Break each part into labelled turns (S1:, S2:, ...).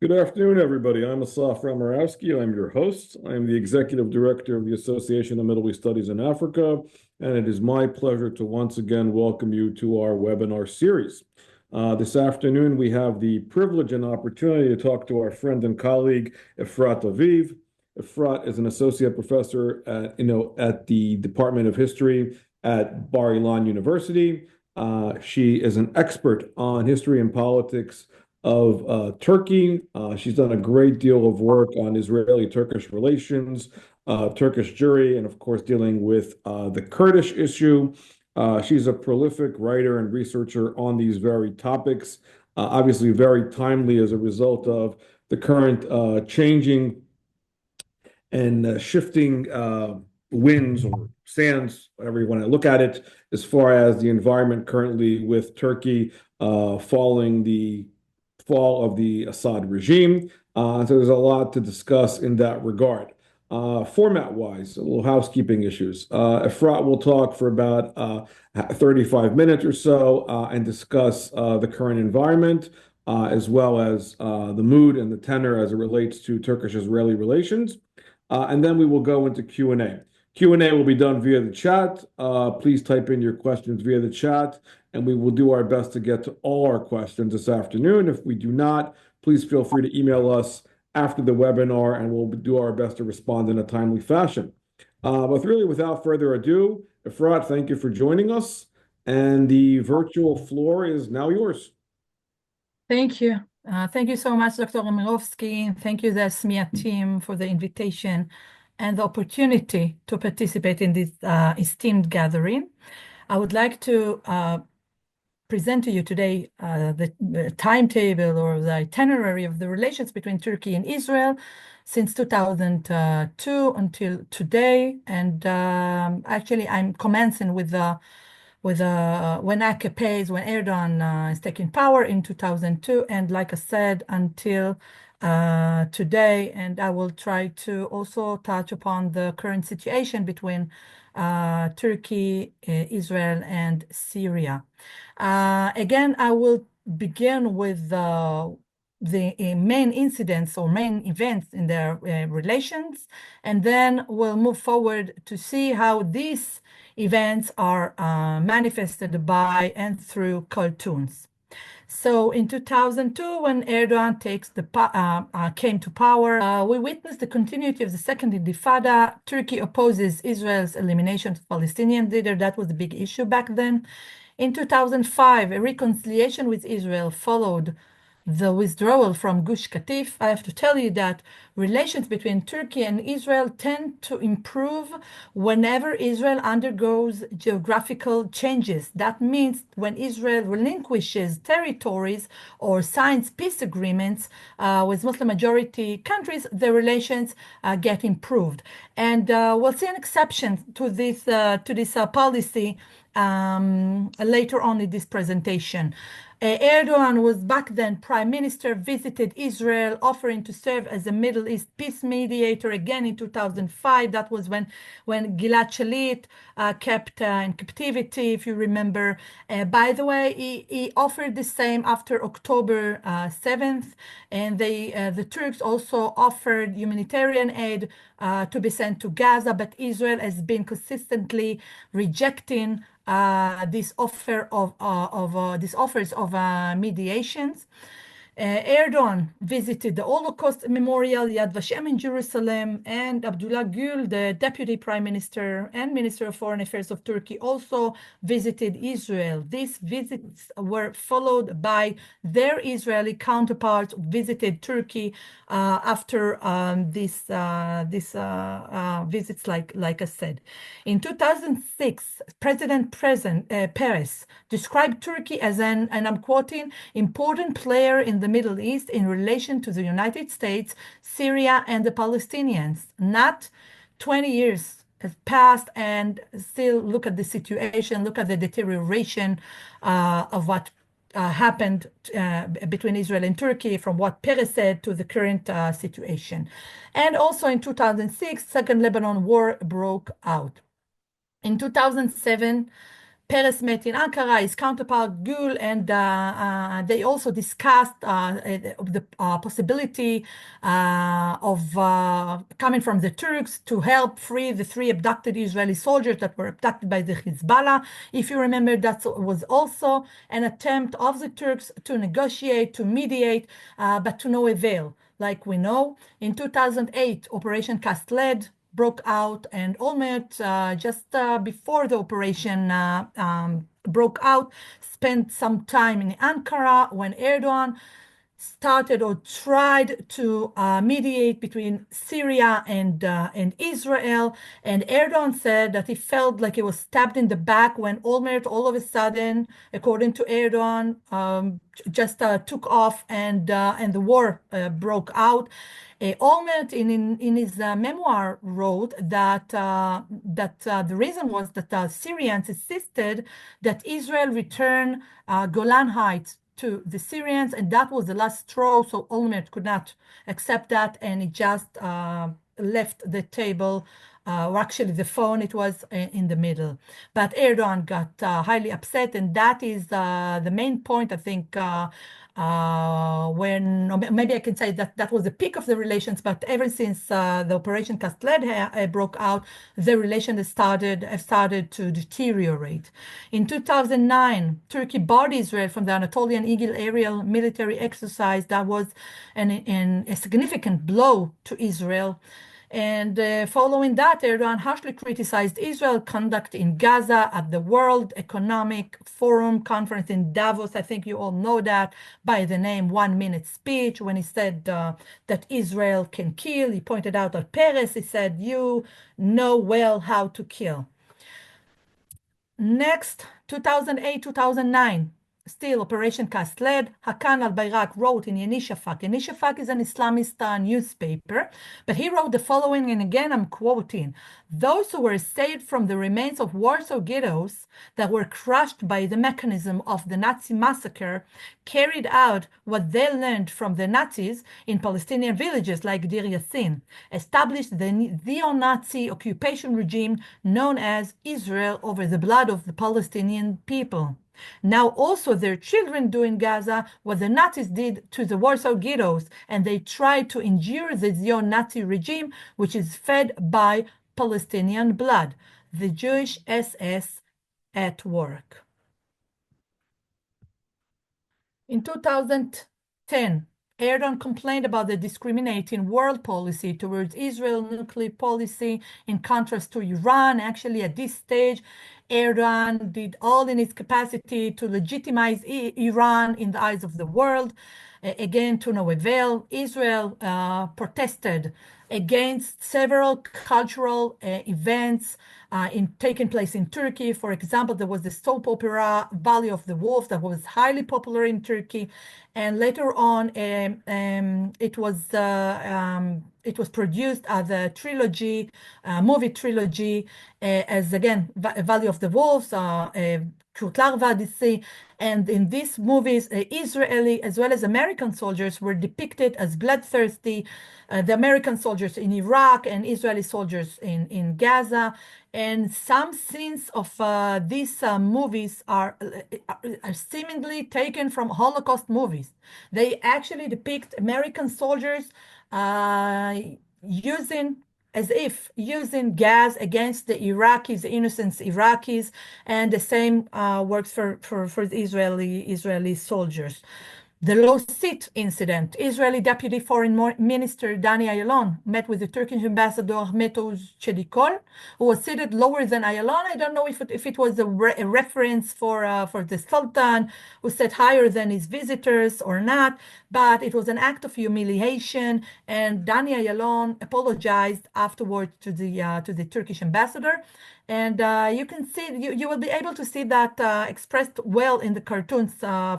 S1: Good afternoon, everybody. I'm Asaf Ramarowski. I'm your host. I'm the Executive Director of the Association of Middle East Studies in Africa, and it is my pleasure to once again welcome you to our webinar series. This afternoon, we have the privilege and opportunity to talk to our friend and colleague, Efrat Aviv. Efrat is an associate professor at the Department of History at Bar-Ilan University. She is an expert on history and politics of Turkey. She's done a great deal of work on Israeli-Turkish relations, Turkish Jewry, and of course dealing with the Kurdish issue. She's a prolific writer and researcher on these very topics, obviously very timely as a result of the current changing and shifting winds or sands, whatever you want to look at it, as far as the environment currently with Turkey following the fall of the Assad regime. So there's a lot to discuss in that regard. Format-wise, a little housekeeping issues. Efrat will talk for about 35 minutes or so and discuss the current environment, as well as the mood and the tenor as it relates to Turkish-Israeli relations. And then we will go into Q&A. Q&A will be done via the chat. Please type in your questions via the chat, and we will do our best to get to all our questions this afternoon. If we do not, please feel free to email us after the webinar, and we'll do our best to respond in a timely fashion. But really, without further ado, Efrat, thank you for joining us, and the virtual floor is now yours.
S2: Thank you. Thank you so much, Dr. Omirovsky. Thank you, the SMIA team, for the invitation and the opportunity to participate in this esteemed gathering. I would like to present to you today the timetable or the itinerary of the relations between Turkey and Israel since 2002 until today. And actually, I'm commencing with when AKP when Erdogan is taking power in 2002, and like I said, until today. And I will try to also touch upon the current situation between Turkey, Israel, and Syria. Again, I will begin with the main incidents or main events in their relations, and then we'll move forward to see how these events are manifested by and through cartoons. So in 2002, when Erdogan came to power, we witnessed the continuity of the Second Intifada. Turkey opposes Israel's elimination of Palestinian leader. That was the big issue back then. In 2005, a reconciliation with Israel followed the withdrawal from Gush Katif. I have to tell you that relations between Turkey and Israel tend to improve whenever Israel undergoes geographical changes. That means when Israel relinquishes territories or signs peace agreements with Muslim majority countries, the relations get improved. And we'll see an exception to this policy later on in this presentation. Erdogan was back then prime minister, visited Israel, offering to serve as a Middle East peace mediator again in 2005. That was when Gilad Shalit kept in captivity, if you remember. By the way, he offered the same after October 7th, and the Turks also offered humanitarian aid to be sent to Gaza, but Israel has been consistently rejecting these offers of mediations. Erdogan visited the Holocaust Memorial, Yad Vashem in Jerusalem, and Abdullah Gül, the Deputy Prime Minister and Minister of Foreign Affairs of Turkey, also visited Israel. These visits were followed by their Israeli counterparts who visited Turkey after these visits, like I said. In 2006, President Peres described Turkey as and I'm quoting, important player in the Middle East in relation to the United States, Syria, and the Palestinians. Not 20 years has passed, and still look at the situation, look at the deterioration of what happened between Israel and Turkey, from what Peres said to the current situation. And also in 2006, Second Lebanon War broke out. In 2007, Peres met in Ankara, his counterpart Gül, and they also discussed the possibility of coming from the Turks to help free the 3 abducted Israeli soldiers that were abducted by the Hezbollah. If you remember, that was also an attempt of the Turks to negotiate, to mediate, but to no avail. Like we know, in 2008, Operation Cast Lead broke out, and Olmert, just before the operation broke out, spent some time in Ankara when Erdogan started or tried to mediate between Syria and Israel. And Erdogan said that he felt like he was stabbed in the back when Olmert all of a sudden, according to Erdogan, just took off and the war broke out. Olmert in his memoir wrote that the reason was that Syrians insisted that Israel return Golan Heights to the Syrians, and that was the last straw. So Olmert could not accept that, and he just left the table, or actually the phone. It was in the middle. But Erdogan got highly upset, and that is the main point, I think. When maybe I can say that that was the peak of the relations, but ever since the Operation Cast Lead broke out, the relations have started to deteriorate. In 2009, Turkey barred Israel from the Anatolian Eagle aerial military exercise. That was a significant blow to Israel. And following that, Erdogan harshly criticized Israel's conduct in Gaza at the World Economic Forum conference in Davos. I think you all know that by the name 1 Minute Speech, when he said that Israel can kill. He pointed out that Peres, he said, you know well how to kill. Next, 2008, 2009. Still, Operation Cast Lead. Hakan al-Bayrak wrote in Yeni Shafak. Yeni Shafak is an Islamist newspaper, but he wrote the following, and again I'm quoting: those who were saved from the remains of Warsaw ghettos that were crushed by the mechanism of the Nazi massacre carried out what they learned from the Nazis in Palestinian villages like Dir Yassin, established the neo-Nazi occupation regime known as Israel over the blood of the Palestinian people. Now also their children do in Gaza what the Nazis did to the Warsaw ghettos, and they try to endure the neo-Nazi regime, which is fed by Palestinian blood. The Jewish SS at work. In 2010, Erdogan complained about the discriminating world policy towards Israel nuclear policy in contrast to Iran. Actually, at this stage, Erdogan did all in his capacity to legitimize Iran in the eyes of the world. Again, to no avail. Israel protested against several cultural events taking place in Turkey. For example, there was the soap opera Valley of the Wolf that was highly popular in Turkey, and later on it was produced as a trilogy, movie trilogy, as again Valley of the Wolves, Kurtlar Vadisi. And in these movies, Israeli as well as American soldiers were depicted as bloodthirsty. The American soldiers in Iraq and Israeli soldiers in Gaza. And some scenes of these movies are seemingly taken from Holocaust movies. They actually depict American soldiers using gas against the Iraqis, the innocent Iraqis, and the same works for the Israeli soldiers. The Low Seat incident. Israeli Deputy Foreign Minister Dani Ayalon met with the Turkish ambassador Metoz Chedikol, who was seated lower than Ayalon. I don't know if it was a reference for the Sultan, who sat higher than his visitors or not, but it was an act of humiliation, and Dani Ayalon apologized afterwards to the Turkish ambassador. And you can see, you will be able to see that expressed well in the cartoons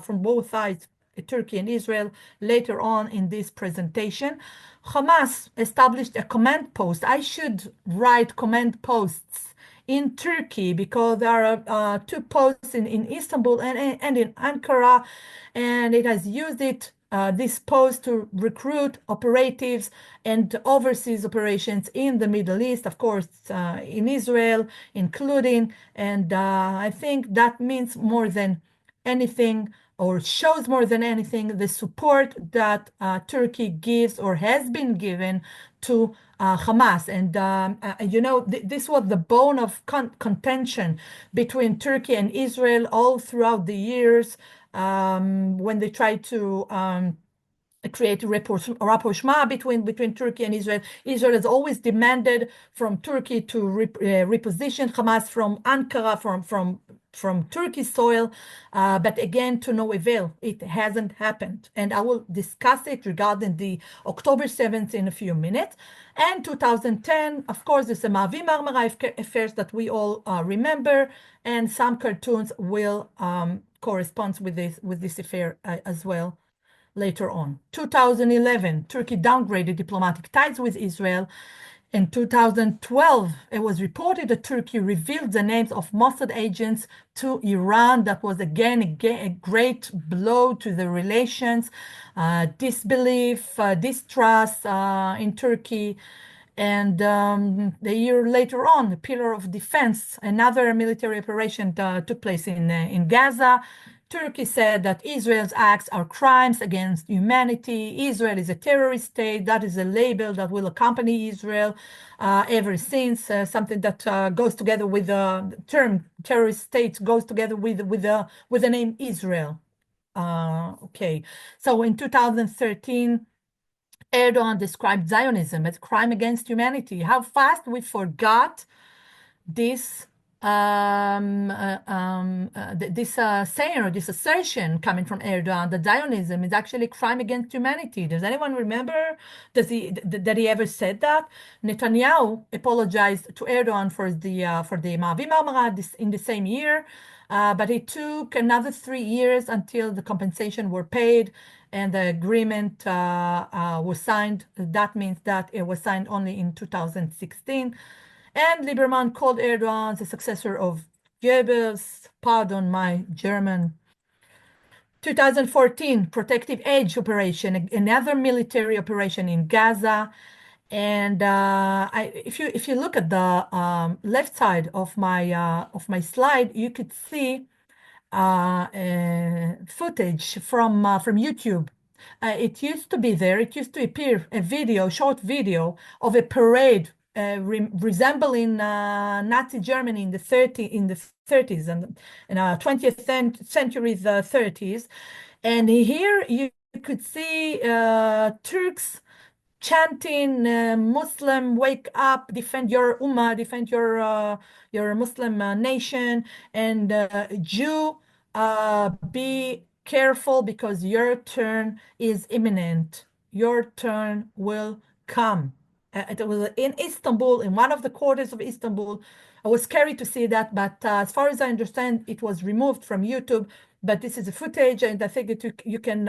S2: from both sides, Turkey and Israel, later on in this presentation. Hamas established a command post. I should write command posts in Turkey because there are 2 posts in Istanbul and in Ankara, and it has used it this post to recruit operatives and overseas operations in the Middle East, of course, in Israel, including. And I think that means more than anything, or shows more than anything, the support that Turkey gives or has been given to Hamas. And this was the bone of contention between Turkey and Israel all throughout the years, when they tried to create a rapprochement between Turkey and Israel. Israel has always demanded from Turkey to reposition Hamas from Ankara, from Turkey's soil, but again, to no avail. It hasn't happened. And I will discuss it regarding the October 7th in a few minutes. And 2010, of course, there's the Mavi Marmara affairs that we all remember, and some cartoons will correspond with this affair as well later on. 2011, Turkey downgraded diplomatic ties with Israel. In 2012, it was reported that Turkey revealed the names of Mossad agents to Iran. That was again a great blow to the relations, disbelief, distrust in Turkey. And the year later on, the Pillar of Defense, another military operation took place in Gaza. Turkey said that Israel's acts are crimes against humanity. Israel is a terrorist state. That is a label that will accompany Israel ever since. Something that goes together with the term terrorist state, goes together with the name Israel. Okay, so in 2013, Erdogan described Zionism as a crime against humanity. How fast we forgot this saying or this assertion coming from Erdogan that Zionism is actually a crime against humanity. Does anyone remember that he ever said that? Netanyahu apologized to Erdogan for the Mavi Marmara in the same year, but it took another 3 years until the compensation were paid and the agreement was signed. That means that it was signed only in 2016. And Lieberman called Erdogan the successor of Goebbels. Pardon my German. 2014, Protective Edge operation, another military operation in Gaza. And if you look at the left side of my slide, you could see footage from YouTube. It used to be there. It used to appear a short video of a parade resembling Nazi Germany in the 30s and 20th century, the 30s. And here you could see Turks chanting, Muslim, wake up, defend your ummah, defend your Muslim nation, and Jew, be careful because your turn is imminent. Your turn will come. It was in Istanbul, in one of the quarters of Istanbul. I was scary to see that, but as far as I understand, it was removed from YouTube. But this is a footage, and I think you can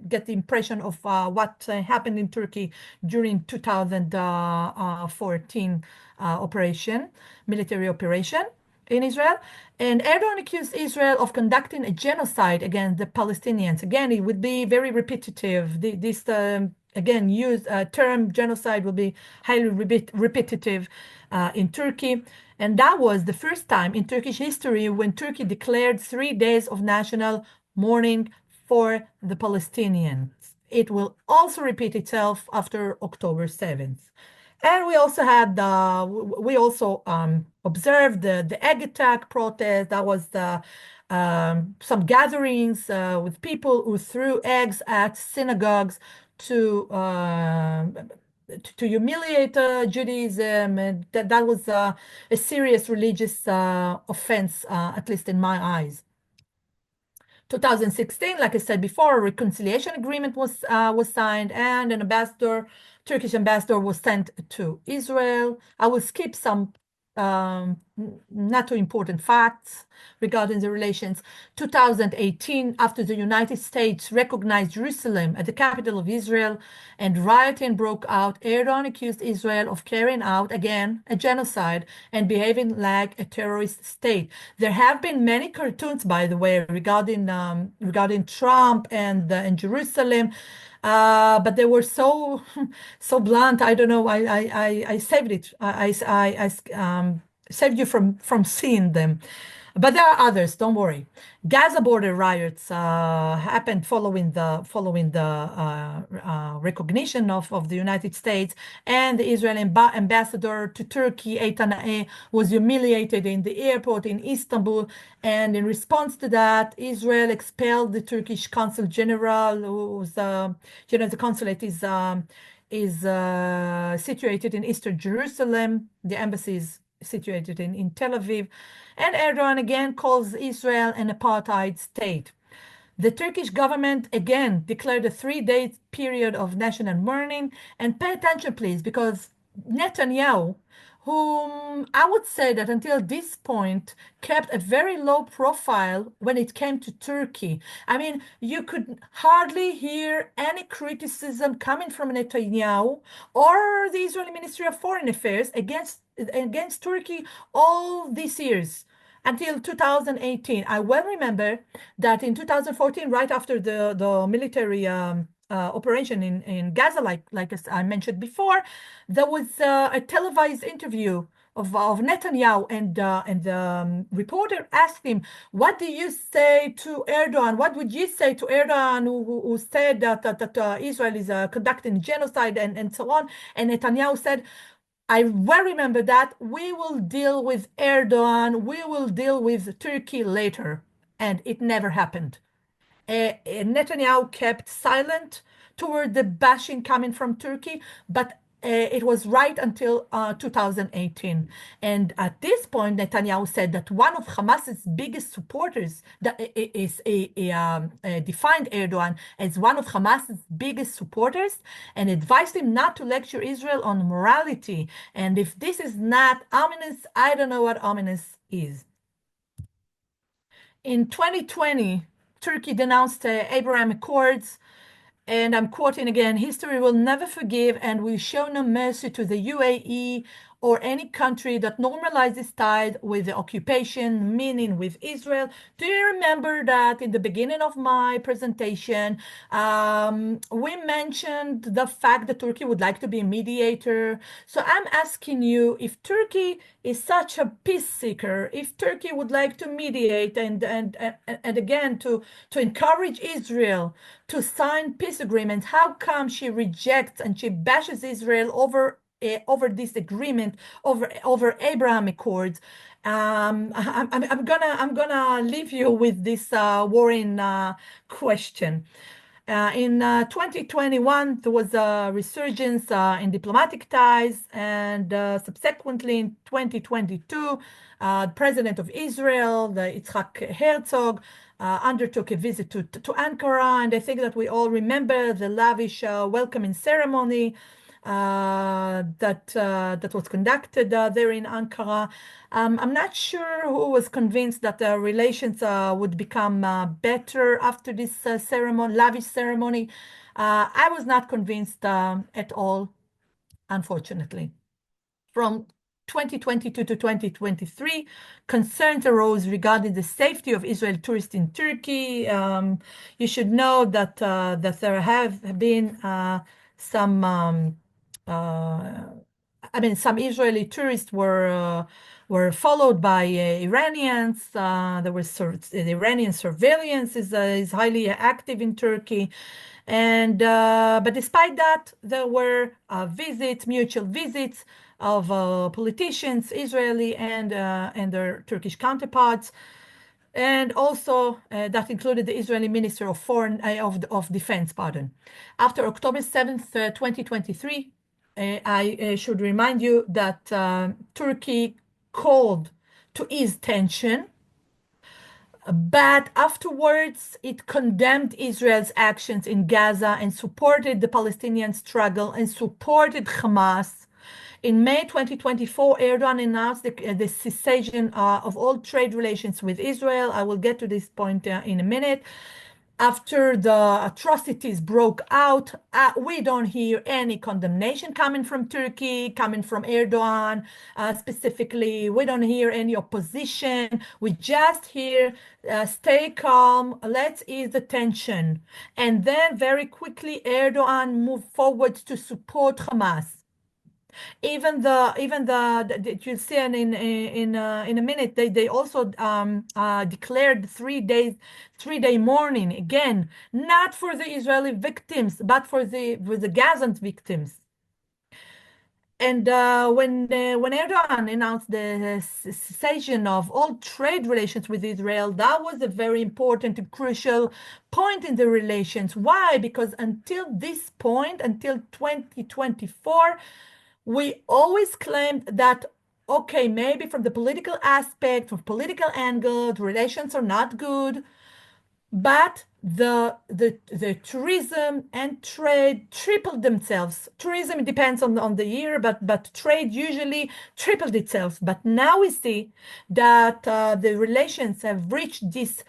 S2: get the impression of what happened in Turkey during 2014 military operation in Israel. And Erdogan accused Israel of conducting a genocide against the Palestinians. Again, it would be very repetitive. This again, term genocide will be highly repetitive in Turkey. And that was the first time in Turkish history when Turkey declared 3 days of national mourning for the Palestinians. It will also repeat itself after October 7th. And we also had observed the egg attack protest. That was some gatherings with people who threw eggs at synagogues to humiliate Judaism, and that was a serious religious offense, at least in my eyes. 2016, like I said before, a reconciliation agreement was signed, and an Turkish ambassador was sent to Israel. I will skip some not too important facts regarding the relations. 2018, after the United States recognized Jerusalem as the capital of Israel and rioting broke out, Erdogan accused Israel of carrying out, again, a genocide and behaving like a terrorist state. There have been many cartoons, by the way, regarding Trump and Jerusalem. But they were so so blunt. I don't know. I saved it. I saved you from seeing them. But there are others. Don't worry. Gaza border riots happened following the recognition of the United States, and the Israeli ambassador to Turkey, Eitan was humiliated in the airport in Istanbul. And in response to that, Israel expelled the Turkish consul general, who's the consulate is situated in Eastern Jerusalem. The embassy is situated in Tel Aviv. And Erdogan again calls Israel an apartheid state. The Turkish government again declared a 3-day period of national mourning. And pay attention, please, because Netanyahu, whom I would say that until this point kept a very low profile when it came to Turkey. I mean, you could hardly hear any criticism coming from Netanyahu or the Israeli Ministry of Foreign Affairs against Turkey all these years until 2018. I well remember that in 2014, right after the military operation in Gaza, like as I mentioned before, there was a televised interview of Netanyahu, and the reporter asked him, "What do you say to Erdogan? What would you say to Erdogan, who said that Israel is conducting genocide and so on?" And Netanyahu said, I well remember that we will deal with Erdogan, we will deal with Turkey later. And it never happened. Netanyahu kept silent toward the bashing coming from Turkey, but it was right until 2018. And at this point, Netanyahu said that one of Hamas's biggest supporters defined Erdogan as one of Hamas's biggest supporters and advised him not to lecture Israel on morality. And if this is not ominous, I don't know what ominous is. In 2020, Turkey denounced the Abraham Accords, and I'm quoting again, "History will never forgive and will show no mercy to the UAE or any country that normalizes ties with the occupation, meaning with Israel." Do you remember that in the beginning of my presentation, we mentioned the fact that Turkey would like to be a mediator? So I'm asking you, if Turkey is such a peace seeker, if Turkey would like to mediate and again to encourage Israel to sign peace agreements, how come she rejects and she bashes Israel over this agreement, over Abraham Accords? I'm gonna leave you with this worrying question. In 2021, there was a resurgence in diplomatic ties, and subsequently in 2022, the president of Israel, the Yitzhak Herzog, undertook a visit to Ankara, and I think that we all remember the lavish welcoming ceremony that was conducted there in Ankara. I'm not sure who was convinced that the relations would become better after this lavish ceremony. I was not convinced at all, unfortunately. From 2022 to 2023, concerns arose regarding the safety of Israeli tourists in Turkey. You should know that there have been some some Israeli tourists were followed by Iranians. There was the Iranian surveillance is highly active in Turkey, and but despite that, there were mutual visits of politicians, Israeli and their Turkish counterparts. And also that included the Israeli Minister of Defense, pardon. After October 7th, 2023, I should remind you that Turkey called to ease tension, but afterwards it condemned Israel's actions in Gaza and supported the Palestinian struggle and supported Hamas In May 2024, Erdogan announced the cessation of all trade relations with Israel. I will get to this point in a minute. After the atrocities broke out, we don't hear any condemnation coming from Turkey, coming from Erdogan specifically. We don't hear any opposition. We just hear, stay calm, let's ease the tension. And then very quickly, Erdogan moved forward to support Hamas. Even you'll see in a minute, they also declared 3-day mourning, again, not for the Israeli victims, but for the Gazan victims. And when Erdogan announced the cessation of all trade relations with Israel, that was a very important and crucial point in the relations. Why? Because until this point, until 2024, we always claimed that, okay, maybe from the political aspect, from political angle, the relations are not good, but the tourism and trade tripled themselves. Tourism depends on the year, but trade usually tripled itself. But now we see that the relations have reached this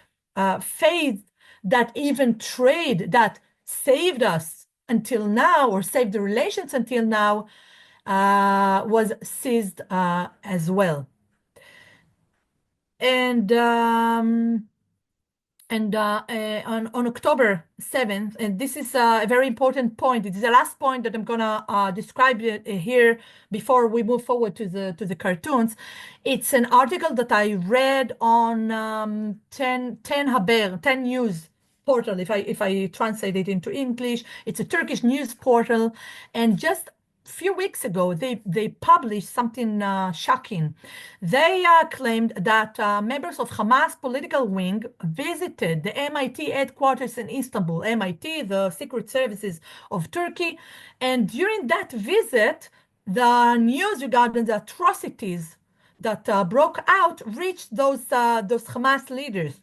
S2: phase that even trade that saved us until now, or saved the relations until now, was seized as well. And on October 7th, and this is a very important point. It is the last point that I'm gonna describe here before we move forward to the cartoons. It's an article that I read on 10 Haber, 10 News portal. If I translate it into English, it's a Turkish news portal, and just few weeks ago, they published something shocking. They claimed that members of Hamas political wing visited the MIT headquarters in Istanbul, MIT, the secret services of Turkey. And during that visit, the news regarding the atrocities that broke out reached those Hamas leaders.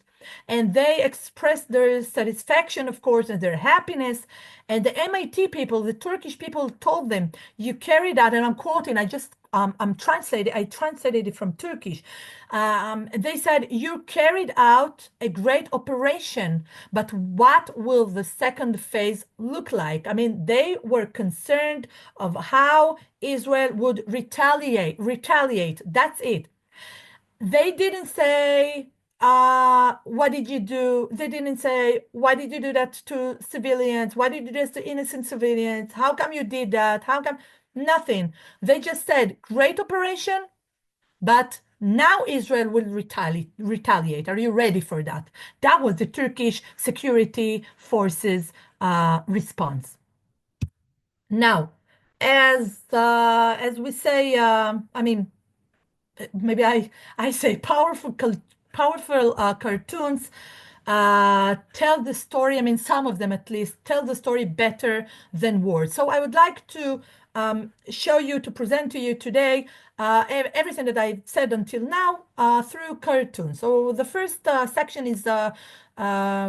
S2: And they expressed their satisfaction, of course, and their happiness. And the MIT people, the Turkish people, told them, you carried out, and I'm quoting, I translated it from Turkish. They said, you carried out a great operation, but what will the second phase look like? I mean, they were concerned of how Israel would retaliate. That's it. They didn't say, what did you do? They didn't say, why did you do that to civilians? Why did you do this to innocent civilians? How come you did that? How come? Nothing. They just said, great operation, but now Israel will retaliate. Are you ready for that? That was the Turkish security forces response. Now, as we say, I mean, maybe I say powerful cartoons tell the story. I mean, some of them at least tell the story better than words. So I would like to show you, to present to you today everything that I've said until now through cartoons. So the first section is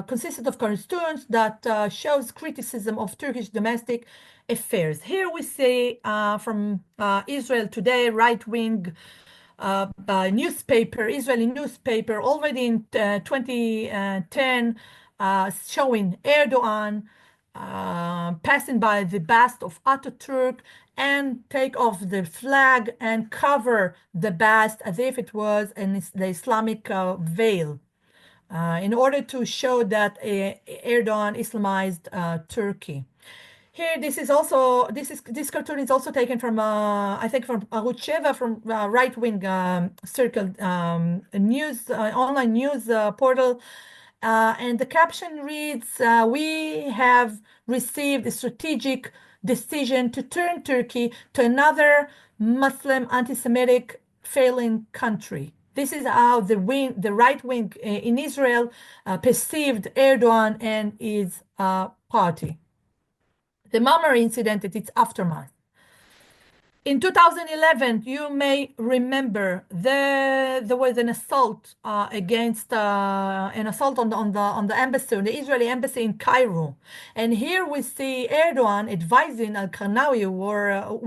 S2: consisted of cartoons that shows criticism of Turkish domestic affairs. Here we see from Israel Today, right-wing newspaper, Israeli newspaper, already in 2010, showing Erdogan passing by the bust of Ataturk and take off the flag and cover the bust as if it was the Islamic veil, in order to show that Erdogan Islamized Turkey. Here, this cartoon is also taken from I think from Arutz Sheva, from right-wing circle news online news portal, and the caption reads, "We have received a strategic decision to turn Turkey to another Muslim anti-Semitic failing country." This is how the right wing in Israel perceived Erdogan and his party. The Mamre incident and its aftermath. In 2011, you may remember there was an assault on the embassy, on the Israeli embassy in Cairo, and here we see Erdogan advising Al-Qarnawi, who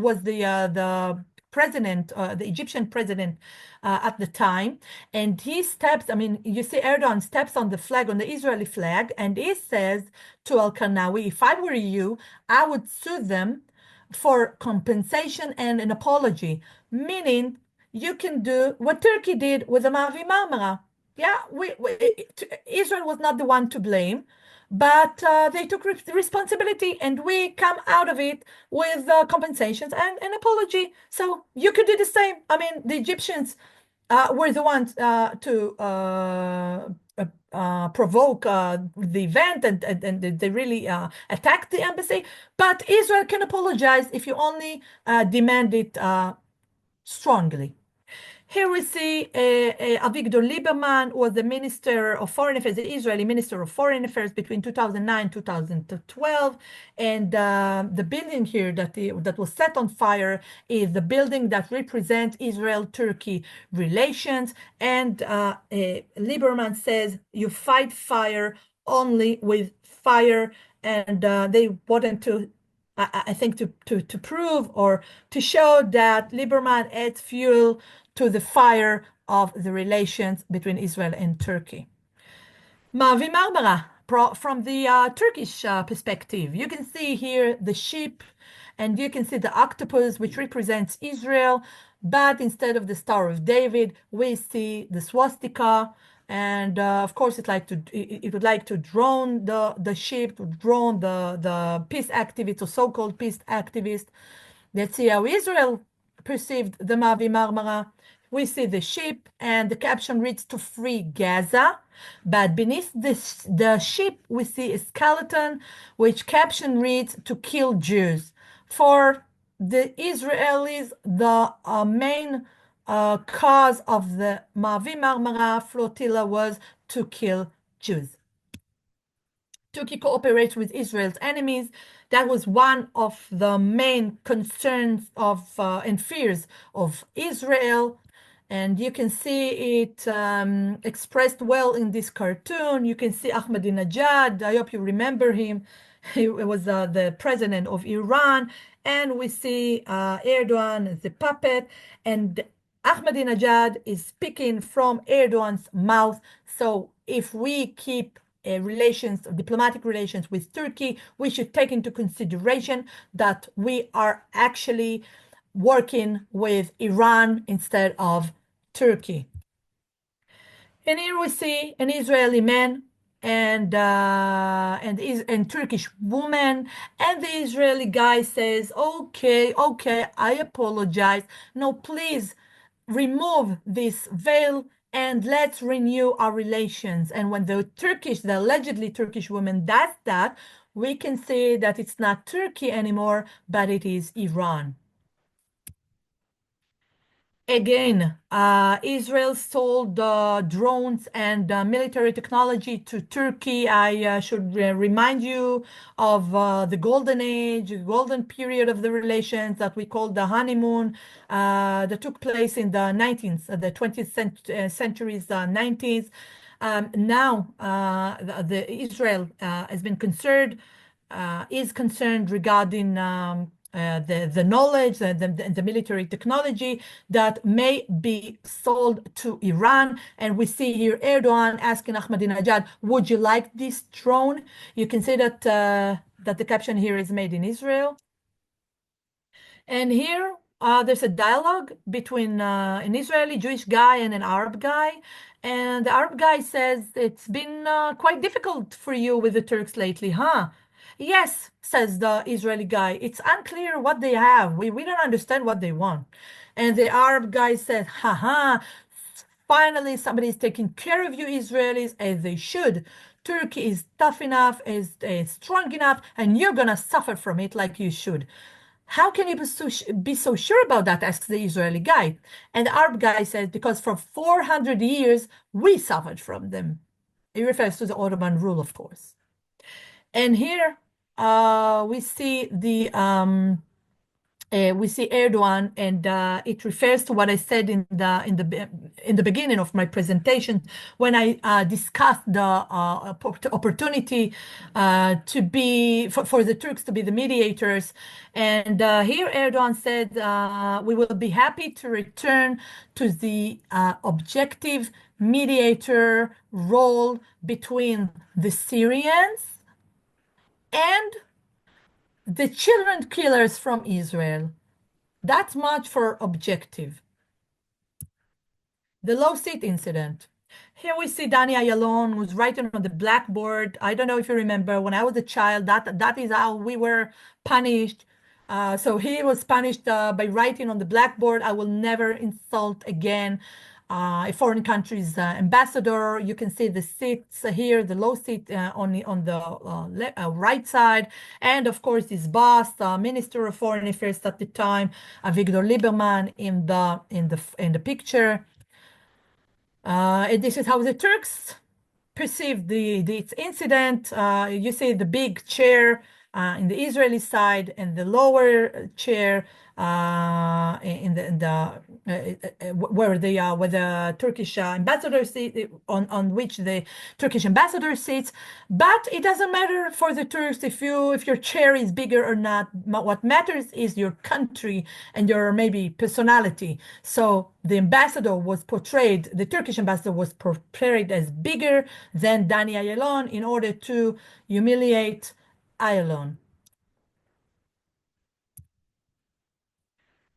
S2: was the president, the Egyptian president at the time. And he steps, I mean, you see Erdogan steps on the flag, on the Israeli flag, and he says to Al-Qarnawi, if I were you, I would sue them for compensation and an apology, meaning you can do what Turkey did with the Mavi Marmara. Yeah, Israel was not the one to blame, but they took responsibility, and we come out of it with compensations and an apology. So you could do the same. I mean, the Egyptians were the ones to provoke the event, and they really attacked the embassy. But Israel can apologize if you only demand it strongly. Here we see Avigdor Lieberman was the Minister of Foreign Affairs, the Israeli Minister of Foreign Affairs between 2009 and 2012. And the building here that was set on fire is the building that represents Israel-Turkey relations. And Lieberman says you fight fire only with fire. And they wanted to, I think, to prove or to show that Lieberman adds fuel to the fire of the relations between Israel and Turkey. Mavi Marmara, from the Turkish perspective, you can see here the ship, and you can see the octopus, which represents Israel, but instead of the Star of David, we see the swastika. And of course, it would like to drone the ship, to drone the peace activists, or so-called peace activists. Let's see how Israel perceived the Mavi Marmara. We see the ship, and the caption reads "to free Gaza," but beneath the ship we see a skeleton, which caption reads "to kill Jews." For the Israelis, the main cause of the Mavi Marmara flotilla was to kill Jews. Turkey cooperates with Israel's enemies. That was one of the main concerns of and fears of Israel. And you can see it expressed well in this cartoon. You can see Ahmadinejad. I hope you remember him. He was the president of Iran. And we see Erdogan as the puppet. And Ahmadinejad is speaking from Erdogan's mouth. So if we keep diplomatic relations with Turkey, we should take into consideration that we are actually working with Iran instead of Turkey. And here we see an Israeli man and Turkish woman, and the Israeli guy says, okay, I apologize. No, please remove this veil and let's renew our relations. And when the allegedly Turkish woman does that, we can say that it's not Turkey anymore, but it is Iran. Again, Israel sold drones and military technology to Turkey. I should remind you of the golden age, golden period of the relations that we call the honeymoon, that took place in the 20th century's 90s. Now, Israel has been concerned, is concerned regarding the knowledge, the military technology that may be sold to Iran. And we see here Erdogan asking Ahmadinejad, would you like this drone? You can see that, that the caption here is made in Israel. And here there's a dialogue between an Israeli Jewish guy and an Arab guy. And the Arab guy says, it's been quite difficult for you with the Turks lately, huh? Yes, says the Israeli guy, it's unclear what they have. We don't understand what they want. And the Arab guy says, haha, finally somebody is taking care of you Israelis, as they should. Turkey is tough enough, is strong enough, and you're gonna suffer from it like you should. How can you be so sure about that? Asks the Israeli guy. And the Arab guy says, because for 400 years, we suffered from them. He refers to the Ottoman rule, of course. And here we see the we see Erdogan, and it refers to what I said in the beginning of my presentation when I discussed the opportunity to be for the Turks to be the mediators. And here Erdogan said, "We will be happy to return to the objective mediator role between the Syrians and the children killers from Israel." That's much for objective. The low seat incident. Here we see Danny Ayalon who's writing on the blackboard. I don't know if you remember when I was a child, that is how we were punished. So he was punished by writing on the blackboard, "I will never insult again a foreign country's ambassador." You can see the seats here, the low seat on the right side, and of course his boss, Minister of Foreign Affairs at the time, Avigdor Lieberman, in the picture. And this is how the Turks perceived this incident. You see the big chair in the Israeli side and the lower chair where the Turkish ambassador seat on which the Turkish ambassador sits. But it doesn't matter for the Turks if your chair is bigger or not. What matters is your country and your maybe personality. So the Turkish ambassador was portrayed as bigger than Danny Ayalon in order to humiliate Ayalon.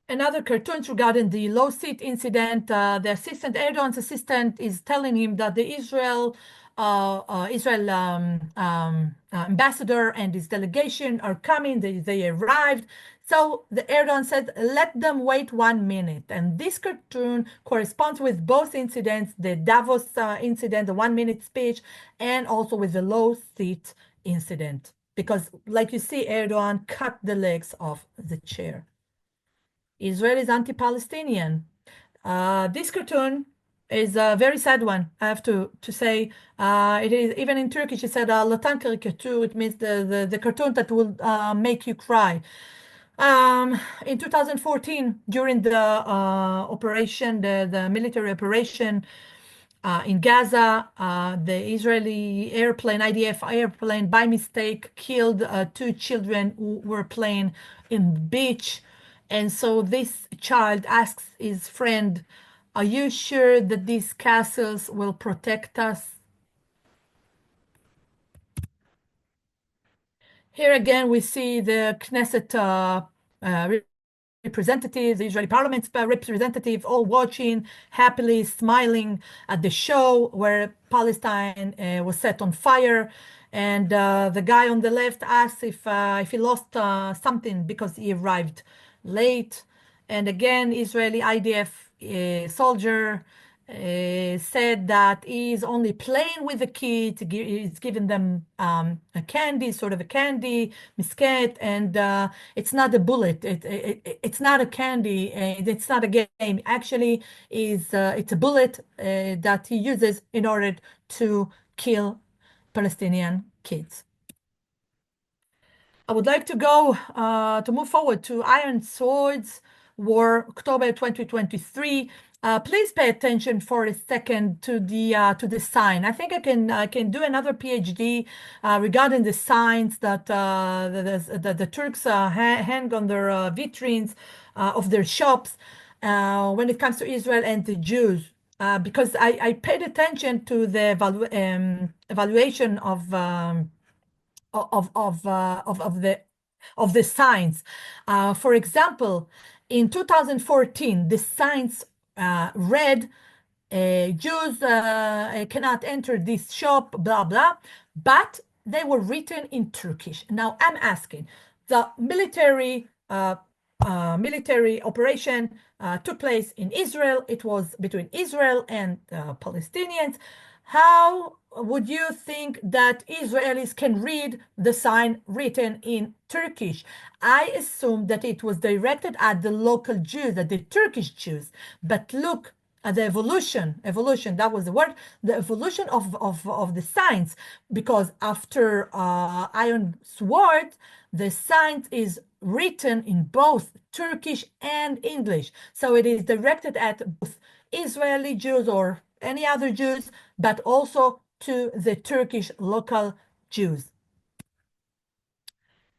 S2: Another cartoon regarding the low seat incident. Erdogan's assistant is telling him that the Israel ambassador and his delegation are coming. They arrived. So the Erdogan said, "Let them wait 1 minute." And this cartoon corresponds with both incidents, the Davos incident, the 1 minute speech, and also with the low seat incident. Because like you see, Erdogan cut the legs off the chair. Israel is anti-Palestinian. This cartoon is a very sad one, I have to say. It is, even in Turkish, it said "Latan caricature." It means the cartoon that will make you cry. In 2014, during the operation, the military operation in Gaza, the Israeli airplane, IDF airplane, by mistake killed 2 children who were playing in the beach. And so this child asks his friend, "Are you sure that these castles will protect us?" Here again, we see the Knesset representatives, the Israeli parliament's representative, all watching, happily smiling at the show where Palestine was set on fire. And the guy on the left asks if he lost something because he arrived late. And again, Israeli IDF soldier said that he's only playing with the kids. He's giving them a candy, sort of a candy, misket, and it's not a bullet. It's not a candy. It's not a game. Actually, it's a bullet that he uses in order to kill Palestinian kids. I would like to go to move forward to Iron Swords War, October 2023. Please pay attention for a second to the sign. I think I can do another PhD regarding the signs that the Turks hang on their vitrines of their shops when it comes to Israel and the Jews. Because I paid attention to the evaluation of the signs. For example, in 2014, the signs read, "Jews cannot enter this shop," blah blah, but they were written in Turkish. Now I'm asking, the military operation took place in Israel. It was between Israel and Palestinians. How would you think that Israelis can read the sign written in Turkish? I assume that it was directed at the local Jews, at the Turkish Jews. But look at the evolution, that was the word, the evolution of the signs, because after Iron Sword, the signs is written in both Turkish and English. So it is directed at both Israeli Jews or any other Jews, but also to the Turkish local Jews.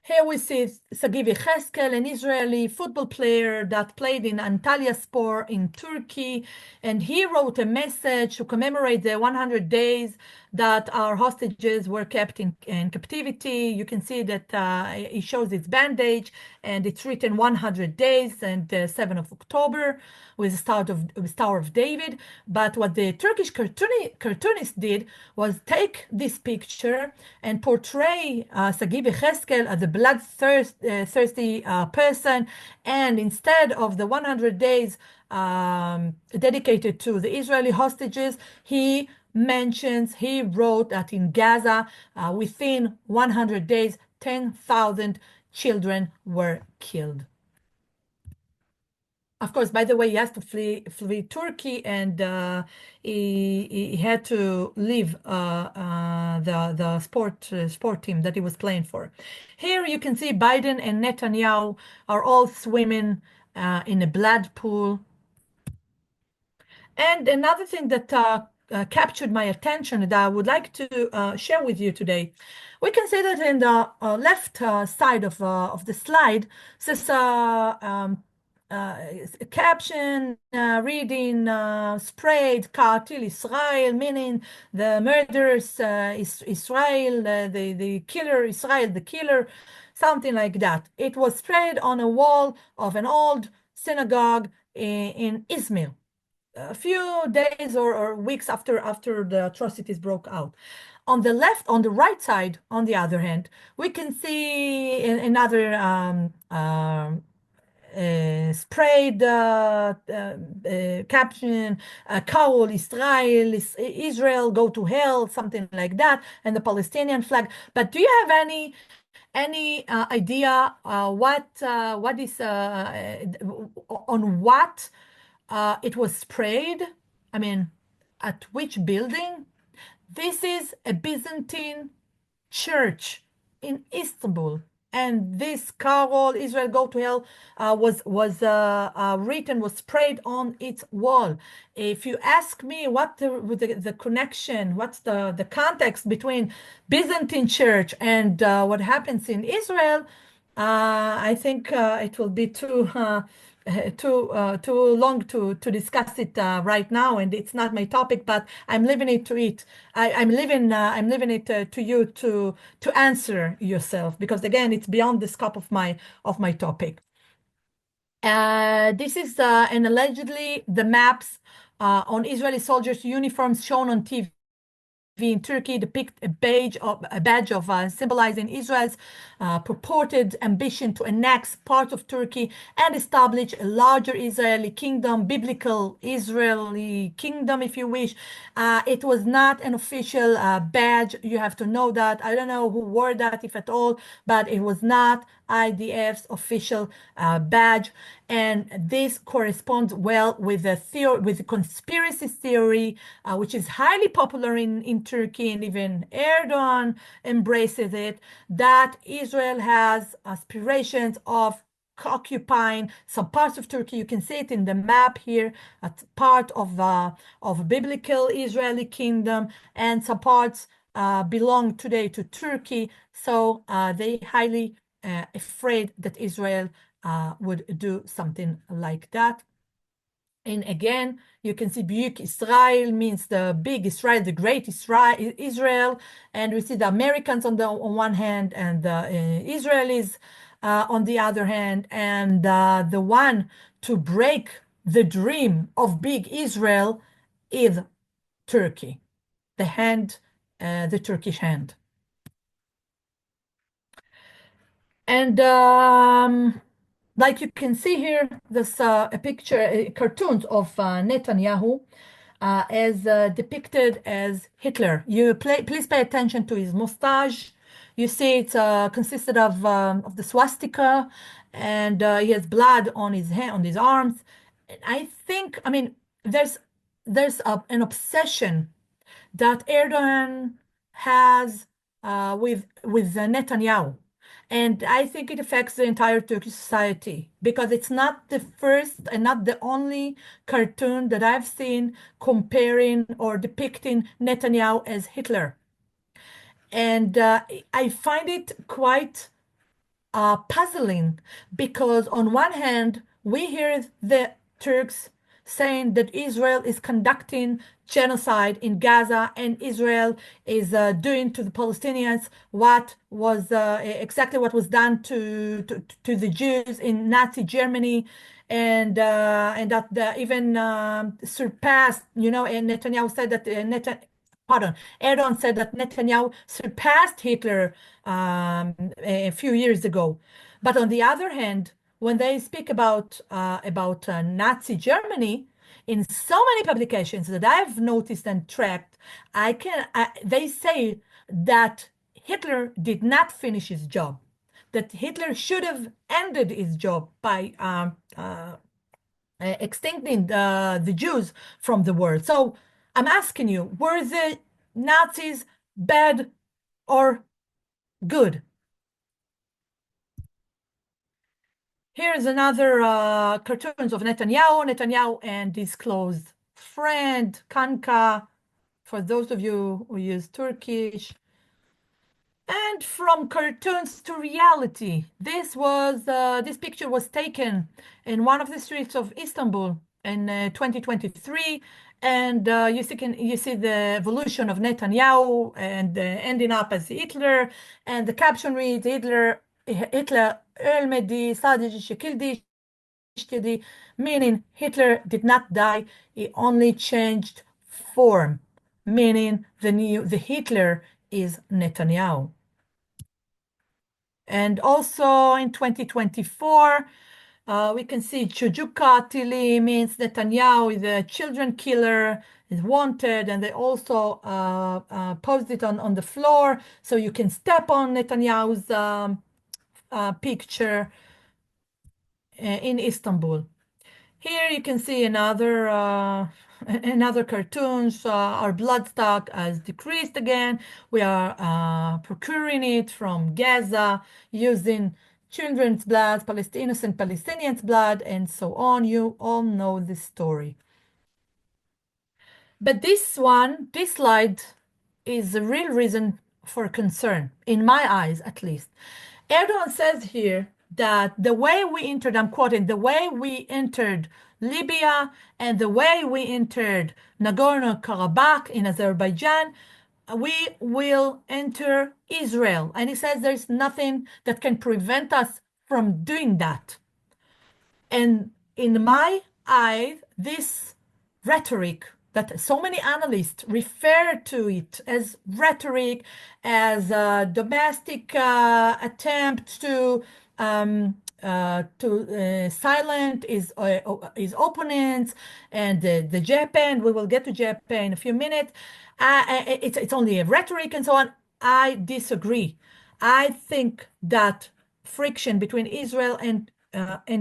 S2: Here we see Sagiv Yecheskel, an Israeli football player that played in Antalyaspor in Turkey, and he wrote a message to commemorate the 100 days that our hostages were kept in captivity. You can see that it shows its bandage, and it's written 100 days and 7th of October with the Star of David. But what the Turkish cartoonist did was take this picture and portray Sagiv Yecheskel as a bloodthirsty person, and instead of the 100 days dedicated to the Israeli hostages, he wrote that in Gaza, within 100 days, 10,000 children were killed. Of course, by the way, he has to flee Turkey, and he had to leave the sport team that he was playing for. Here you can see Biden and Netanyahu are all swimming in a blood pool. And another thing that captured my attention that I would like to share with you today, we can see that in the left side of the slide, says caption reading sprayed Qatil Israel, meaning the murderers Israel, the killer Israel, the killer, something like that. It was sprayed on a wall of an old synagogue in Izmir, a few days or weeks after the atrocities broke out. On the right side, on the other hand, we can see another sprayed caption, Kol Israel, go to hell, something like that, and the Palestinian flag. But do you have any idea what is on what it was sprayed? I mean, at which building? This is a Byzantine church in Istanbul, and this Carol Israel go to hell was written, was sprayed on its wall. If you ask me what the connection, what's the context between Byzantine church and what happens in Israel, I think it will be too long to discuss it right now, and it's not my topic. But I'm leaving it to it. I'm leaving it to you to answer yourself, because again, it's beyond the scope of my topic. This is and allegedly the maps on Israeli soldiers' uniforms shown on TV in Turkey depict a badge of symbolizing Israel's purported ambition to annex part of Turkey and establish a larger Israeli kingdom, biblical Israeli kingdom, if you wish. It was not an official badge. You have to know that. I don't know who wore that, if at all, but it was not IDF's official badge. And this corresponds well with the conspiracy theory, which is highly popular in Turkey, and even Erdogan embraces it, that Israel has aspirations of occupying some parts of Turkey. You can see it in the map here, as part of a biblical Israeli kingdom, and some parts belong today to Turkey. So they highly afraid that Israel would do something like that. And again, you can see Biyuk Israel means the big Israel, the great Israel. And we see the Americans on one hand, and the Israelis on the other hand. And the one to break the dream of big Israel is Turkey, the Turkish hand. And like you can see here, this a picture, cartoons of Netanyahu as depicted as Hitler. Please pay attention to his mustache. You see it's consisted of the swastika, and he has blood on his hand, on his arms. I think, I mean, there's an obsession that Erdogan has with Netanyahu. And I think it affects the entire Turkish society because it's not the first and not the only cartoon that I've seen comparing or depicting Netanyahu as Hitler. And I find it quite puzzling because on one hand, we hear the Turks saying that Israel is conducting genocide in Gaza and Israel is doing to the Palestinians what was exactly what was done to the Jews in Nazi Germany, and that even surpassed, and Netanyahu said that pardon, Erdogan said that Netanyahu surpassed Hitler a few years ago. But on the other hand, when they speak about Nazi Germany, in so many publications that I've noticed and tracked, they say that Hitler did not finish his job, that Hitler should have ended his job by extincting the Jews from the world. So I'm asking you, were the Nazis bad or good? Here's another cartoons of Netanyahu and his close friend, Kanka, for those of you who use Turkish. And from cartoons to reality, this picture was taken in one of the streets of Istanbul in 2023, and you see the evolution of Netanyahu and ending up as Hitler, and the caption reads Hitler ölmedi, sadece şekil değiştirdi, meaning Hitler did not die, he only changed form, meaning the Hitler is Netanyahu. And also in 2024, we can see Çocuk Katili means Netanyahu is a children killer, is wanted, and they also posed it on the floor so you can step on Netanyahu's picture in Istanbul. Here you can see another cartoons. Our blood stock has decreased again. We are procuring it from Gaza using children's blood, innocent Palestinians' blood, and so on. You all know this story. But this slide is a real reason for concern, in my eyes at least. Erdogan says here that the way we entered, I'm quoting, the way we entered Libya and the way we entered Nagorno-Karabakh in Azerbaijan, we will enter Israel. And he says there's nothing that can prevent us from doing that. And in my eyes, this rhetoric that so many analysts refer to it as rhetoric, as a domestic attempt to silence his opponents, and the Japan. We will get to Japan in a few minutes. It's only a rhetoric and so on. I disagree. I think that friction between Israel and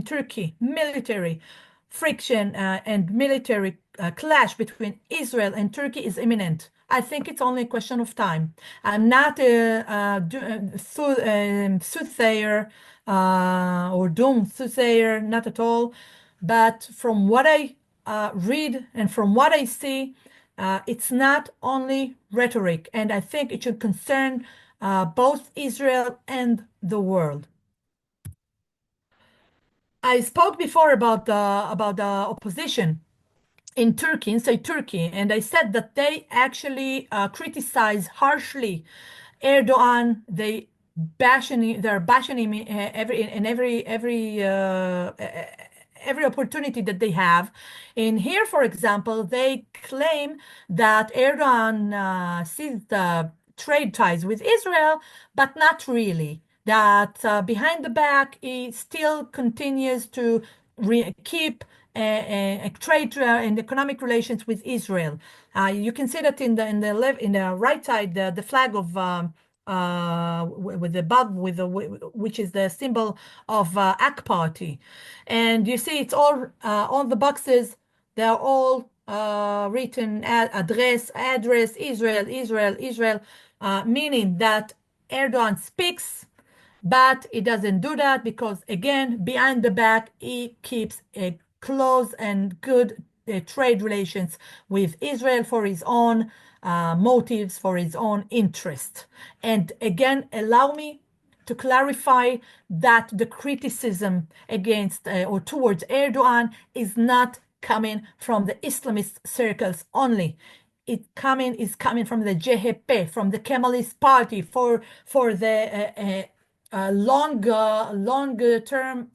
S2: Turkey, military friction and military clash between Israel and Turkey is imminent. I think it's only a question of time. I'm not a soothsayer or doom soothsayer, not at all. But from what I read and from what I see, it's not only rhetoric, and I think it should concern both Israel and the world. I spoke before about the opposition in Turkey, inside Turkey, and I said that they actually criticize harshly Erdogan. They're bashing him every opportunity that they have. In here, for example, they claim that Erdogan sees the trade ties with Israel, but not really. That behind the back, he still continues to keep trade and economic relations with Israel. You can see that in the right side, the flag of with the bug which is the symbol of AK Party, and you see it's all the boxes. They're all written address Israel, Israel, Israel, meaning that Erdogan speaks But he doesn't do that because, again, behind the back, he keeps a close and good trade relations with Israel for his own motives, for his own interest. And again, allow me to clarify that the criticism against or towards Erdogan is not coming from the Islamist circles only. It is coming from the CHP, from the Kemalist Party, for the long term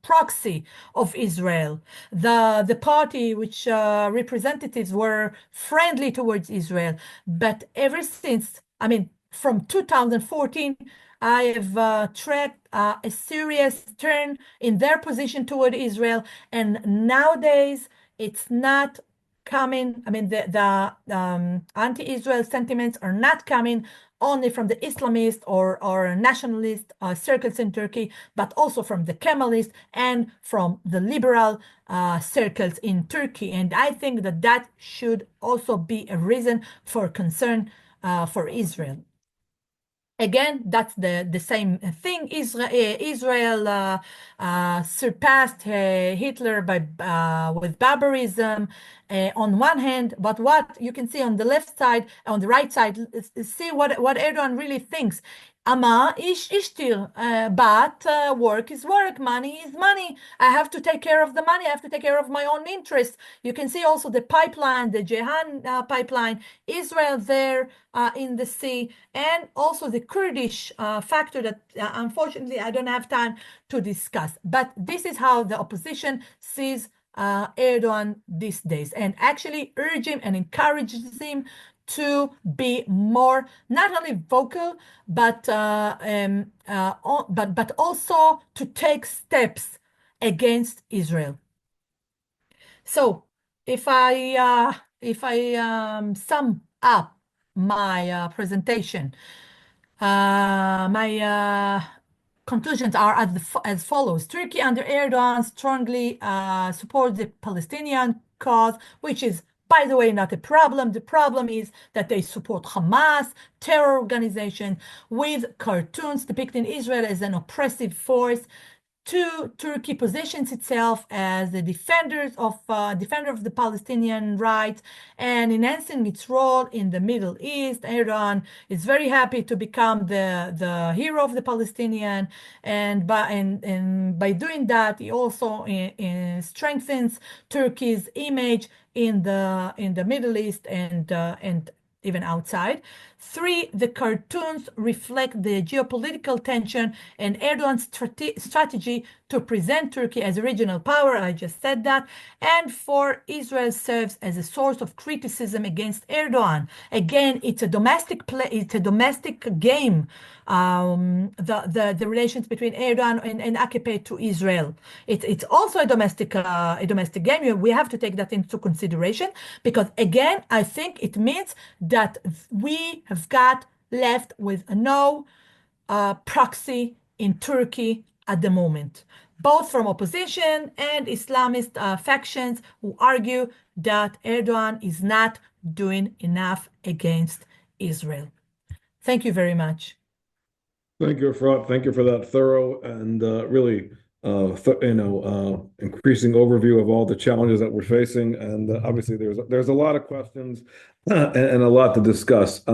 S2: proxy of Israel. The party which representatives were friendly towards Israel, but ever since, I mean, from 2014, I have tracked a serious turn in their position toward Israel, and nowadays it's not coming. I mean, the anti-Israel sentiments are not coming only from the Islamist or nationalist circles in Turkey, but also from the Kemalist and from the liberal circles in Turkey. And I think that that should also be a reason for concern for Israel. Again, that's the same thing. Israel surpassed Hitler with barbarism on one hand, but what you can see on the left side, on the right side, see what Erdogan really thinks. Ama ish ishtir, but work is work, money is money. I have to take care of the money. I have to take care of my own interests. You can see also the pipeline, the Jehan pipeline, Israel there in the sea, and also the Kurdish factor that unfortunately I don't have time to discuss. But this is how the opposition sees Erdogan these days, and actually urge him and encourages him to be more not only vocal but also to take steps against Israel. So if I sum up my presentation, my conclusions are as follows. Turkey under Erdogan strongly supports the Palestinian cause, which is, by the way, not a problem. The problem is that they support Hamas, terror organization, with cartoons depicting Israel as an oppressive force. Two, Turkey positions itself as a defender of the Palestinian rights and enhancing its role in the Middle East. Iran is very happy to become the hero of the Palestinian, and by doing that, he also strengthens Turkey's image in the Middle East and even outside. Three, the cartoons reflect the geopolitical tension and Erdogan's strategy to present Turkey as a regional power. I just said that. And four, Israel serves as a source of criticism against Erdogan. Again, it's a domestic play. It's a domestic game. The relations between Erdogan and AKP to Israel. It's also a domestic game. We have to take that into consideration because, again, I think it means that we have got left with no proxy in Turkey at the moment, both from opposition and Islamist factions who argue that Erdogan is not doing enough against Israel. Thank you very much.
S1: Thank you, Efrat. Thank you for that thorough and really, increasing overview of all the challenges that we're facing. And obviously, there's a lot of questions and a lot to discuss.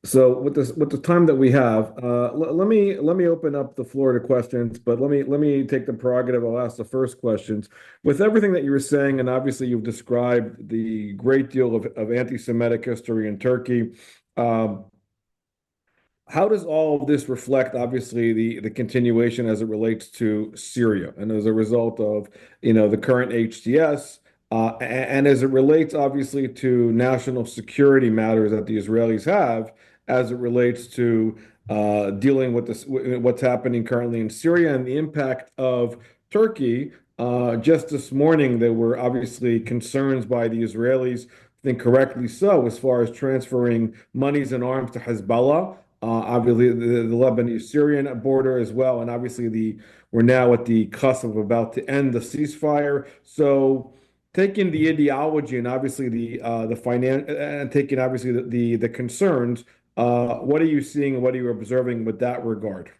S1: So with the time that we have, let me open up the floor to questions. But let me take the prerogative. I'll ask the first questions. With everything that you were saying, and obviously you've described the great deal of anti-Semitic history in Turkey. How does all of this reflect, obviously, the continuation as it relates to Syria and as a result of, the current HTS, and as it relates, obviously, to national security matters that the Israelis have as it relates to dealing with what's happening currently in Syria and the impact of Turkey. Just this morning, there were obviously concerns by the Israelis, I think correctly so, as far as transferring monies and arms to Hezbollah. Obviously, the Lebanese-Syrian border as well, and obviously we're now at the cusp of about to end the ceasefire. So, taking the ideology and obviously the finance and taking obviously the concerns What are you seeing and what are you observing with that regard?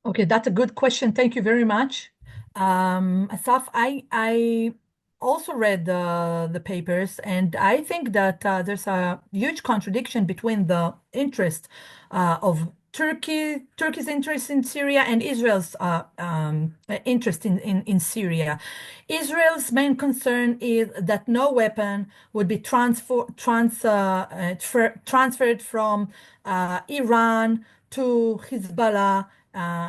S2: Okay, that's a good question. Thank you very much. Asaf, I also read the papers, and I think that there's a huge contradiction between the interest of Turkey's interest in Syria and Israel's interest in Syria. Israel's main concern is that no weapon would be transferred from Iran to Hezbollah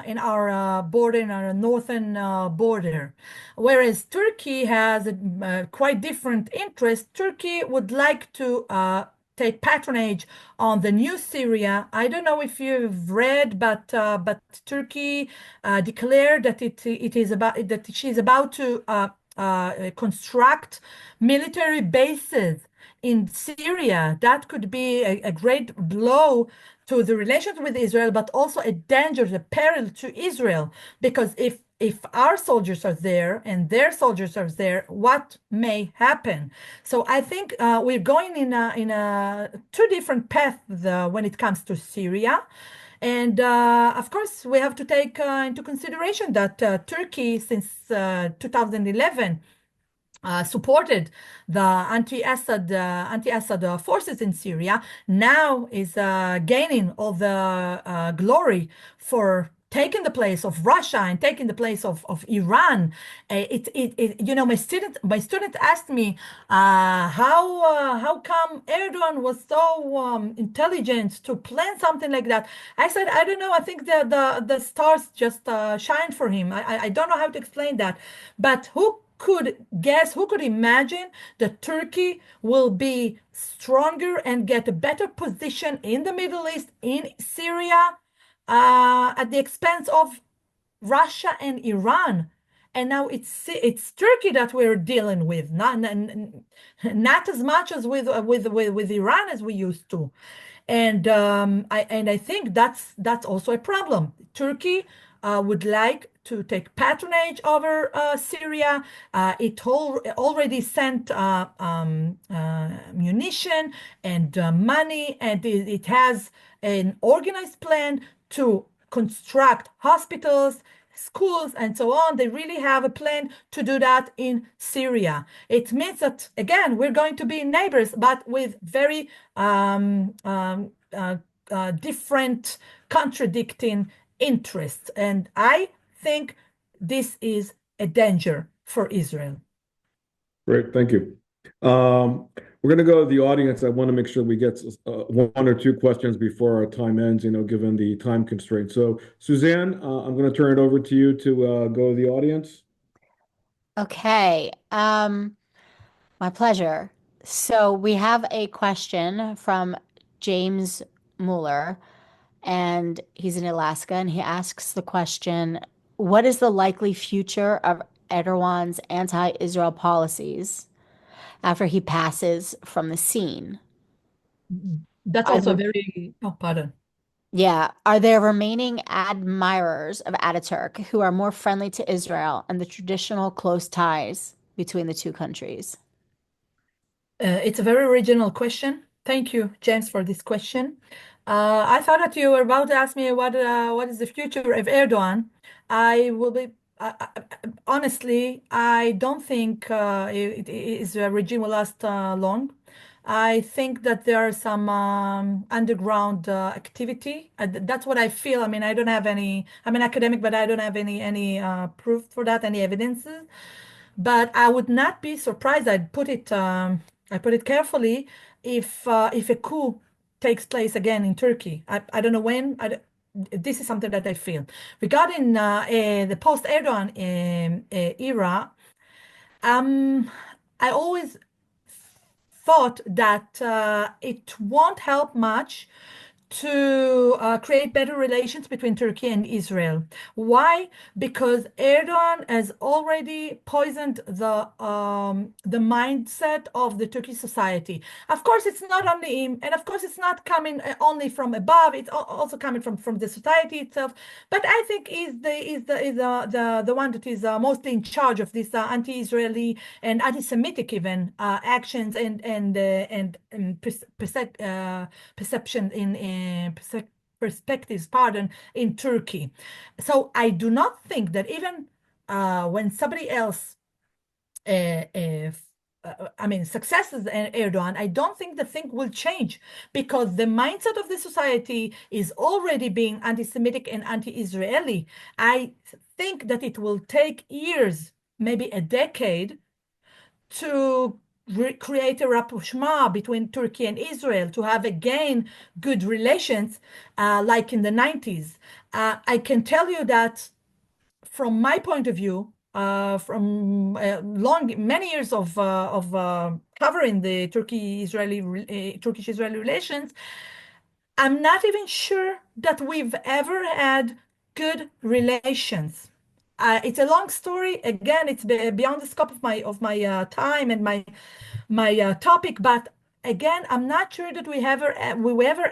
S2: in our border, in our northern border. Whereas Turkey has a quite different interest. Turkey would like to take patronage on the new Syria. I don't know if you've read, but Turkey declared that it is about that she's about to construct military bases in Syria. That could be a great blow to the relations with Israel, but also a danger, a peril to Israel. Because if our soldiers are there and their soldiers are there, what may happen? So I think we're going in a two different paths when it comes to Syria. And of course, we have to take into consideration that Turkey, since 2011, supported the anti-Assad forces in Syria, now is gaining all the glory for taking the place of Russia and taking the place of Iran. My student asked me how come Erdogan was so intelligent to plan something like that. I said, I don't know. I think the stars just shine for him. I don't know how to explain that, but who could imagine that Turkey will be stronger and get a better position in the Middle East, in Syria, at the expense of Russia and Iran? And now it's Turkey that we're dealing with, not as much as with Iran as we used to. And I think that's also a problem. Turkey would like to take patronage over Syria. It already sent munition and money, and it has an organized plan to construct hospitals, schools, and so on. They really have a plan to do that in Syria. It means that, again, we're going to be neighbors, but with very different, contradicting interests. And I think this is a danger for Israel.
S1: Great, thank you. We're going to go to the audience. I want to make sure we get one or two questions before our time ends, given the time constraint. So, Suzanne, I'm going to turn it over to you to go to the audience.
S3: Okay, my pleasure. So we have a question from James Mueller, and he's in Alaska, and he asks the question, what is the likely future of Erdogan's anti-Israel policies after he passes from the scene?
S2: That's
S3: Are
S2: also
S3: there,
S2: very, oh, pardon.
S3: yeah, are there remaining admirers of Ataturk who are more friendly to Israel and the traditional close ties between the two countries?
S2: It's a very original question. Thank you, James, for this question. I thought that you were about to ask me what is the future of Erdogan. I will be honestly, I don't think his regime will last long. I think that there are some underground activity. That's what I feel. I mean, I don't have any. I'm an academic, but I don't have any proof for that, any evidences. But I would not be surprised. I put it carefully. If a coup takes place again in Turkey, I don't know when. This is something that I feel regarding the post-Erdogan era. Um, I always thought that it won't help much to create better relations between Turkey and Israel. Why? Because Erdogan has already poisoned the mindset of the Turkish society. Of course, it's not only him, and of course, it's not coming only from above. It's also coming from the society itself. But I think is the one that is mostly in charge of this anti-Israeli and anti-Semitic even actions and perception perspectives, pardon, in Turkey. So I do not think that even when somebody else, I mean, successes Erdogan, I don't think the thing will change because the mindset of the society is already being anti-Semitic and anti-Israeli. I think that it will take years, maybe a decade, to create a rapprochement between Turkey and Israel, to have again good relations like in the 90s. I can tell you that from my point of view, from many years of covering the Turkish-Israeli relations, I'm not even sure that we've ever had good relations. It's a long story. Again, it's beyond the scope of my time and my topic. But again, I'm not sure that we ever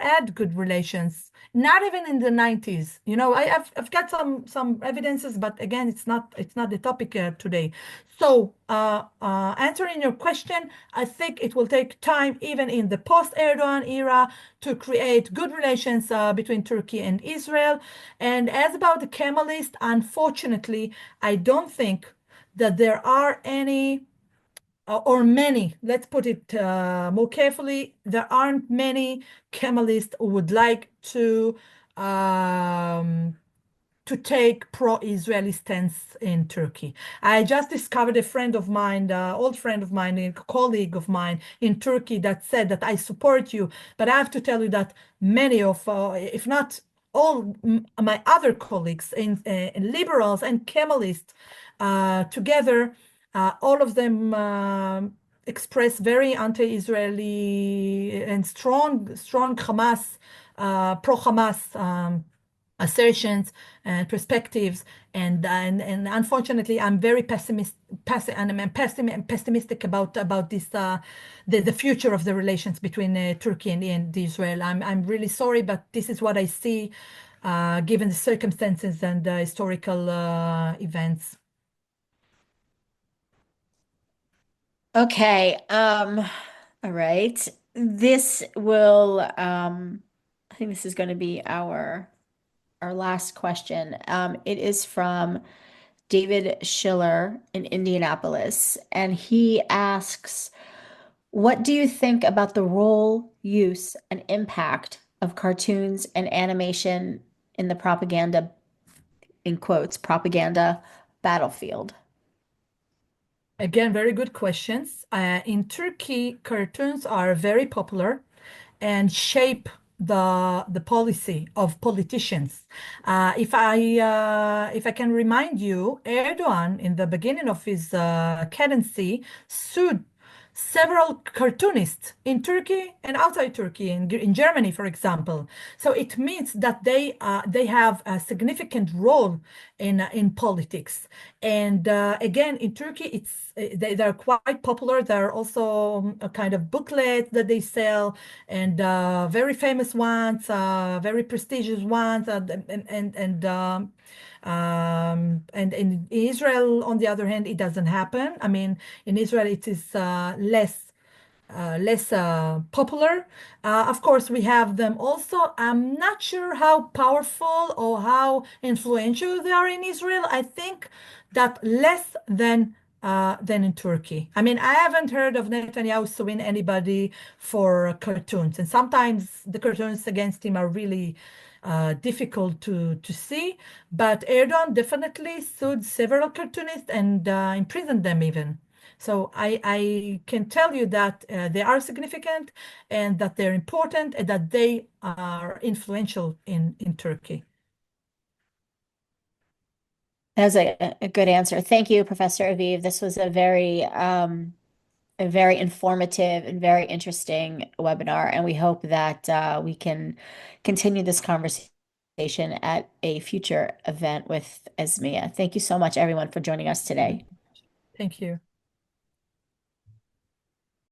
S2: had good relations. Not even in the 90s. You know, I've got some evidences, but again, it's not the topic today. So, answering your question, I think it will take time, even in the post-Erdogan era, to create good relations between Turkey and Israel. And as about the Kemalist, unfortunately, I don't think that there are any or many, let's put it more carefully, there aren't many Kemalists who would like to take pro-Israeli stance in Turkey. I just discovered a friend of mine, old friend of mine, a colleague of mine in Turkey that said that I support you, but I have to tell you that many of, if not all my other colleagues in liberals and Kemalists together, all of them express very anti-Israeli and strong Hamas, pro-Hamas assertions and perspectives, and unfortunately, I'm very pessimistic about this the future of the relations between Turkey and Israel. I'm really sorry, but this is what I see, given the circumstances and the historical events.
S3: Okay. All right. This will, I think this is going to be our last question. It is from David Schiller in Indianapolis, and he asks, what do you think about the role, use, and impact of cartoons and animation in the propaganda, in quotes, propaganda battlefield?
S2: Again, very good questions. In Turkey, cartoons are very popular and shape the policy of politicians. If I can remind you, Erdogan, in the beginning of his candidacy, sued several cartoonists in Turkey and outside Turkey, in Germany, for example. So it means that they have a significant role in politics. And again, in Turkey, they're quite popular. There are also a kind of booklet that they sell, and very famous ones, very prestigious ones, and in Israel, on the other hand, it doesn't happen. I mean, in Israel, it is less popular. Of course, we have them also. I'm not sure how powerful or how influential they are in Israel. I think that less than in Turkey. I mean, I haven't heard of Netanyahu suing anybody for cartoons, and sometimes the cartoons against him are really difficult to see. But Erdogan definitely sued several cartoonists and imprisoned them even. So I can tell you that they are significant and that they're important and that they are influential in Turkey.
S3: That was a good answer. Thank you, Professor Aviv. This was a very a very informative and very interesting webinar, and we hope that we can continue this conversation at a future event with Esmia. Thank you so much, everyone, for joining us today.
S2: Thank you.